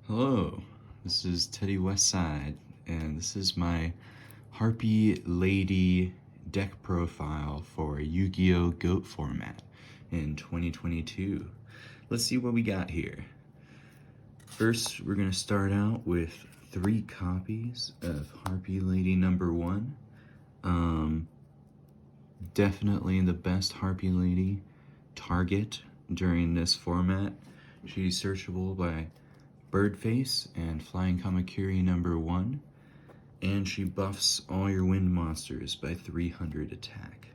Hello, this is Teddy Westside, and this is my Harpie Lady deck profile for Yu-Gi-Oh! Goat format in 2022. Let's see what we got here. First, we're going to start out with 3 copies of Harpie Lady number 1. Definitely the best Harpie Lady target during this format. She's searchable by Birdface and Flying Kamakiri number 1, and she buffs all your wind monsters by 300 attack.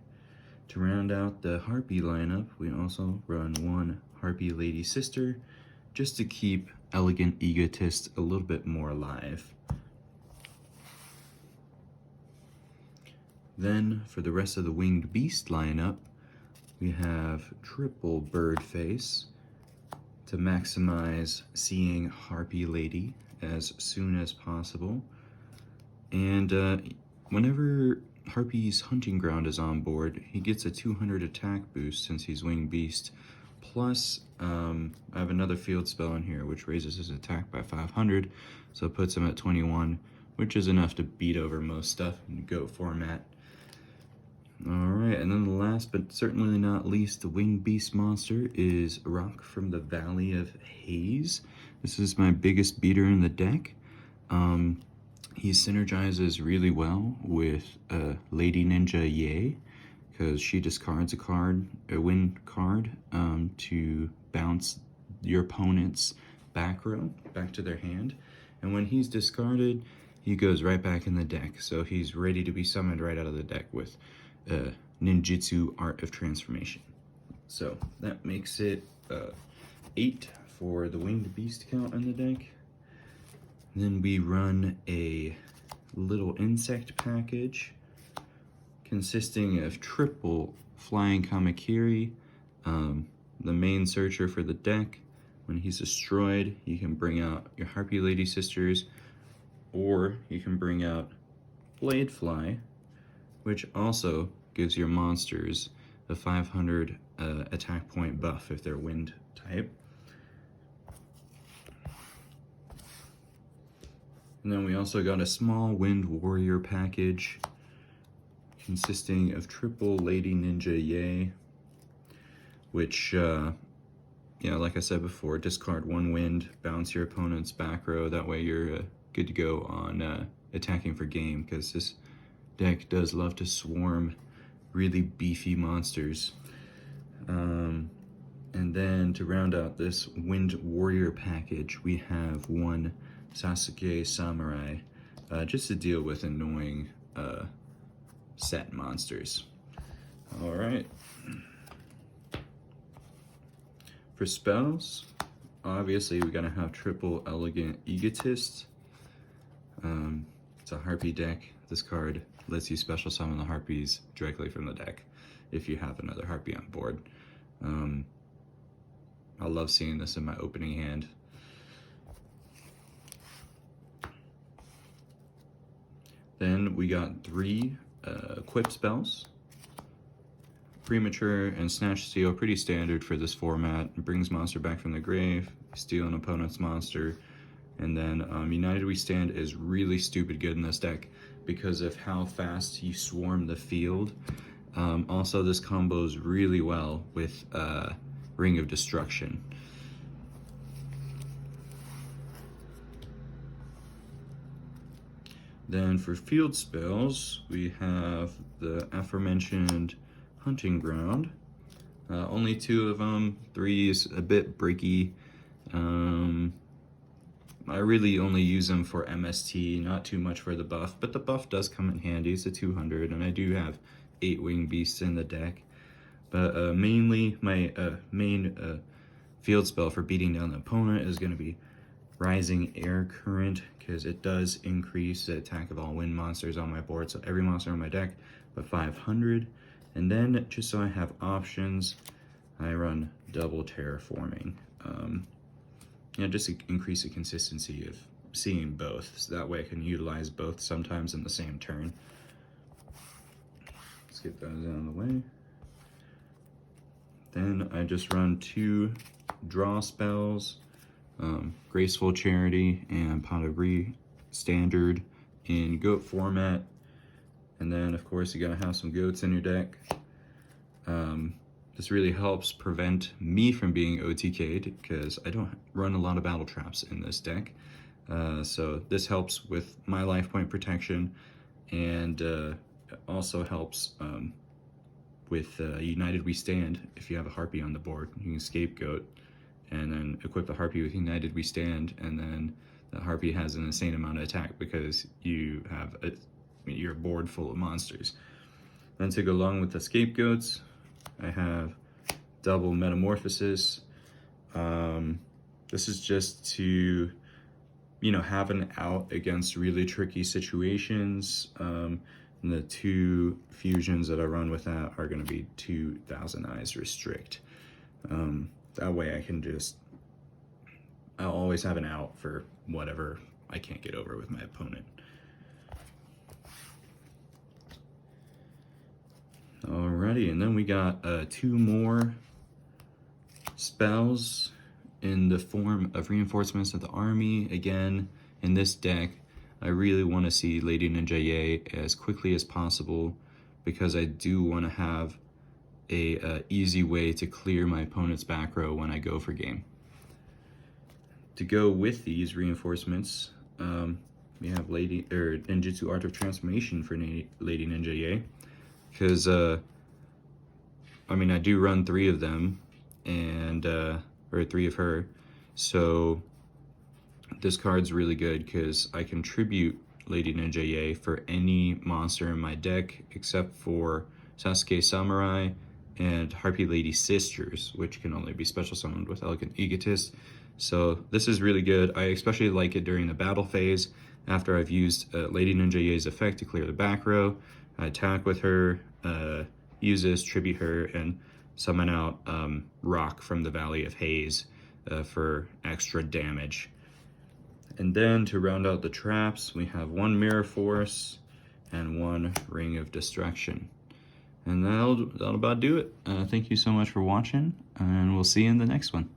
To round out the Harpie lineup, we also run 1 Harpie Lady sister, just to keep Elegant Egotist a little bit more alive. Then, for the rest of the Winged Beast lineup, we have triple Birdface, to maximize seeing Harpie Lady as soon as possible. And whenever Harpie's Hunting Ground is on board, he gets a 200 attack boost since he's Winged Beast. Plus, I have another field spell in here which raises his attack by 500, so it puts him at 21, which is enough to beat over most stuff in the GOAT format. Alright, and then the last but certainly not least, the Winged Beast monster is Rock from the Valley of Haze. This is my biggest beater in the deck. He synergizes really well with Lady Ninja Yae, because she discards a wind card, to bounce your opponent's back row back to their hand. And when he's discarded, he goes right back in the deck. So he's ready to be summoned right out of the deck with ninjutsu Art of Transformation. So that makes it 8 for the Winged Beast count in the deck. Then we run a little insect package consisting of triple Flying Kamakiri, the main searcher for the deck. When he's destroyed, you can bring out your Harpie Lady sisters, or you can bring out Bladefly, which also gives your monsters a 500 attack point buff if they're wind type. And then we also got a small Wind Warrior package consisting of triple Lady Ninja Yae, which, like I said before, discard 1 wind, bounce your opponent's back row. That way you're good to go on attacking for game, because this deck does love to swarm really beefy monsters. And then to round out this Wind Warrior package, we have 1 Sasuke Samurai, just to deal with annoying set monsters. Alright. For spells, obviously we're gonna have triple Elegant Egotist. It's a Harpie deck. This card lets you special summon the Harpies directly from the deck if you have another Harpie on board. I love seeing this in my opening hand. Then we got 3 equip spells. Premature and Snatch Steal, pretty standard for this format. It brings monster back from the grave, steal an opponent's monster. And then United We Stand is really stupid good in this deck because of how fast you swarm the field. Also, this combos really well with Ring of Destruction. Then for field spells, we have the aforementioned Hunting Ground. Only 2 of them. 3 is a bit bricky. I really only use them for MST, not too much for the buff, but the buff does come in handy. It's a 200, and I do have 8 Winged Beasts in the deck. But mainly, my main field spell for beating down the opponent is going to be Rising Air Current, because it does increase the attack of all wind monsters on my board, so every monster on my deck, but 500. And then, just so I have options, I run double Terraforming. Just to increase the consistency of seeing both, so that way I can utilize both sometimes in the same turn. Let's get those out of the way. Then I just run 2 draw spells Graceful Charity and Pot of Standard in goat format. And then, of course, you gotta have some goats in your deck. This really helps prevent me from being OTK'd because I don't run a lot of battle traps in this deck. So this helps with my life point protection, and also helps with United We Stand. If you have a Harpie on the board, you can Scapegoat and then equip the Harpie with United We Stand, and then the Harpie has an insane amount of attack because you have your board full of monsters. Then to go along with the Scapegoats, I have double Metamorphosis. This is just to, have an out against really tricky situations. And the 2 fusions that I run with that are going to be 2,000 Eyes Restrict. That way I can I'll always have an out for whatever I can't get over with my opponent. Alrighty, and then we got 2 more spells in the form of reinforcements of the army. Again, in this deck, I really want to see Lady Ninja Yae as quickly as possible because I do want to have a easy way to clear my opponent's back row when I go for game. To go with these reinforcements, we have Ninjutsu Art of Transformation for Lady Ninja Yae. Because, I do run 3 of them, and, or 3 of her, so this card's really good because I can tribute Lady Ninja Yae for any monster in my deck except for Sasuke Samurai and Harpie Lady Sisters, which can only be special summoned with Elegant Egotist. So this is really good. I especially like it during the battle phase after I've used Lady Ninja Yae's effect to clear the back row. I attack with her, use this, tribute her, and summon out Rock from the Valley of Haze for extra damage. And then to round out the traps, we have 1 Mirror Force and 1 Ring of Destruction. And that'll about do it. Thank you so much for watching, and we'll see you in the next one.